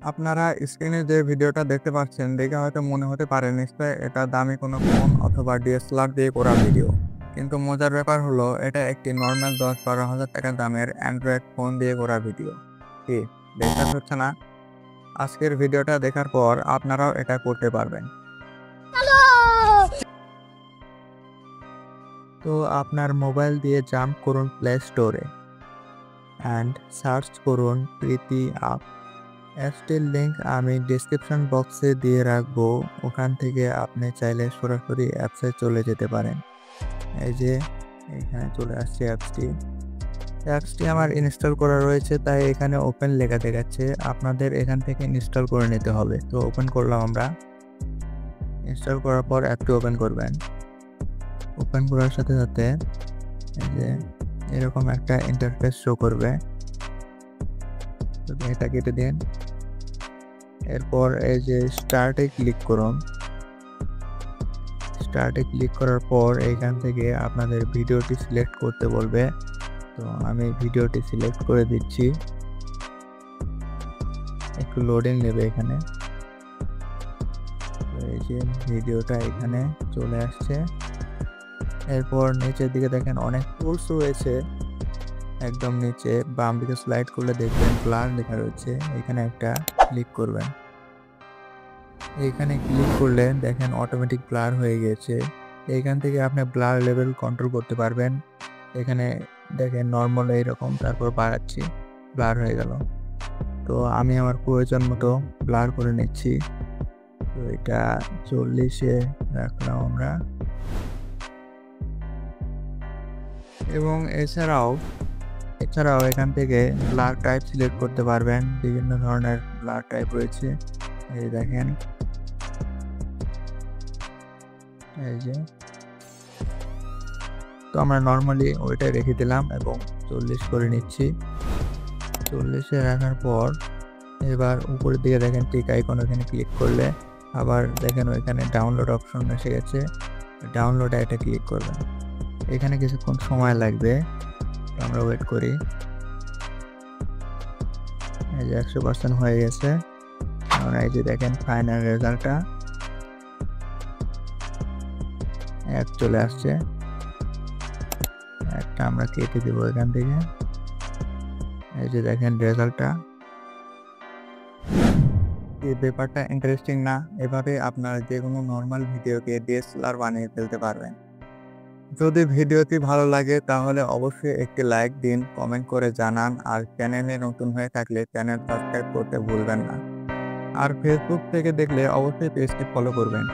আপনারা স্ক্রিনে যে ভিডিওটা দেখতে পাচ্ছেন দেখে হয়তো মনে হতে পারে নিশ্চয়ই এটা দামি কোনো ফোন অথবা ডিএসএলআর দিয়ে করা ভিডিও। কিন্তু মজার ব্যাপার হলো এটা একটি নর্মাল ১০-১২ হাজার টাকা দামের অ্যান্ড্রয়েড ফোন দিয়ে করা ভিডিও। কি বিশ্বাস হচ্ছে না? আজকের ভিডিওটা দেখার পর আপনারাও এটা করতে পারবেন। তো আপনার মোবাইল দিয়ে জাম্প করুন প্লে স্টোরে অ্যান্ড সার্চ করুন প্রীতি অ্যাপ। অ্যাপসটির লিঙ্ক আমি ডেসক্রিপশন বক্সে দিয়ে রাখবো। ওখান থেকে আপনি চাইলে সরাসরি অ্যাপসে চলে যেতে পারেন। এই যে এখানে চলে আসছে অ্যাপসটি। অ্যাপসটি আমার ইনস্টল করা রয়েছে তাই এখানে ওপেন লেখা দেখাচ্ছে। আপনাদের এখান থেকে ইনস্টল করে নিতে হবে। তো ওপেন করলাম আমরা। ইনস্টল করার পর অ্যাপটি ওপেন করবেন। ওপেন করার সাথে সাথে এই যে এরকম একটা ইন্টারফেস শো করবে। তো এটা কেটে দিন। এরপর এই যে স্টার্টে ক্লিক করুন। স্টার্টে ক্লিক করার পর এইখান থেকে আপনাদের ভিডিওটি সিলেক্ট করতে বলবে। তো আমি ভিডিওটি সিলেক্ট করে দিচ্ছি। একটু লোডিং নেবে এখানে। তো এই যে ভিডিওটা এখানে চলে আসছে। এরপর নিচের দিকে দেখেন অনেক টুলস রয়েছে। একদম নিচে বাম দিকে স্লাইড করলে দেখবেন ব্লার লেখা রয়েছে। এখানে একটা ক্লিক করবেন। এইখানে ক্লিক করলে দেখেন অটোমেটিক ব্লার হয়ে গেছে। এইখান থেকে আপনি ব্লার লেভেল কন্ট্রোল করতে পারবেন। এখানে দেখেন নর্মাল এইরকম, তারপর বাড়াচ্ছি, ব্লার হয়ে গেল। তো আমি আমার প্রয়োজন মতো ব্লার করে নিচ্ছি। তো এটা 40-এ রাখলাম আমরা। এবং এছাড়াও এখান থেকে ব্লার টাইপ সিলেক্ট করতে পারবেন। বিভিন্ন ধরনের ব্লার টাইপ রয়েছে। এই দেখেন, এই যে। তো আমরা নর্মালি ওইটাই রেখে দিলাম এবং 40 করে নিচ্ছি। 40-এ রাখার পর এবার উপরের দিকে দেখেন টিক আইকন, ওখানে ক্লিক করলে আবার দেখেন ওইখানে ডাউনলোড অপশন এসে গেছে। ডাউনলোডে এটা ক্লিক করবেন। এখানে কিছুক্ষণ সময় লাগবে, আমরা ওয়েট করি। এই যে 100% হয়ে গেছে। আমরা এই যে দেখেন ফাইনাল রেজাল্টটা এক চলে আসছে। একটা আমরা কেটে দেব এখান থেকে। এই যে দেখেন রেজাল্টটা। এই ব্যাপারটা ইন্টারেস্টিং না? এভাবে আপনারা যে কোনো নর্মাল ভিডিওকে ডিএসএলআর বানিয়ে ফেলতে পারবেন। যদি ভিডিওটি ভালো লাগে তাহলে অবশ্যই একটি লাইক দিন, কমেন্ট করে জানান, আর চ্যানেলে নতুন হয়ে থাকলে চ্যানেল সাবস্ক্রাইব করতে ভুলবেন না। আর ফেসবুক থেকে দেখলে অবশ্যই পেজটি ফলো করবেন।